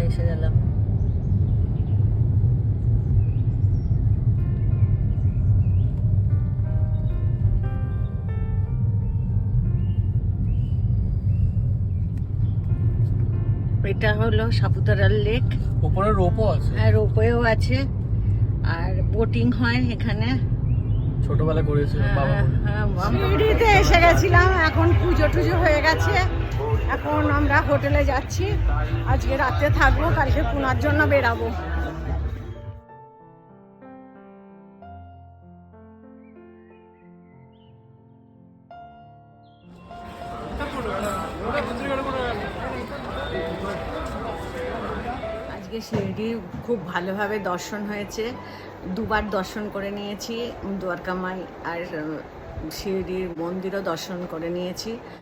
এসে গেলাম। এটা হলো সাপুতারার লেক। উপরে রোপও আছে। হ্যাঁ, রোপওয়েও আছে, আর বোটিং হয় এখানে। ছোটবেলা করেছে বাবা। সিঁড়িতে এসে গেছিলাম, এখন পুজো টুজো হয়ে গেছে। এখন আমরা হোটেলে যাচ্ছি, আজকে রাতে থাকবো, কালকে পুনার জন্য বেরাবো। আজকে শিরডি খুব ভালোভাবে দর্শন হয়েছে, দুবার দর্শন করে নিয়েছি, দ্বারকা মাই আর শিরডির মন্দিরও দর্শন করে নিয়েছি।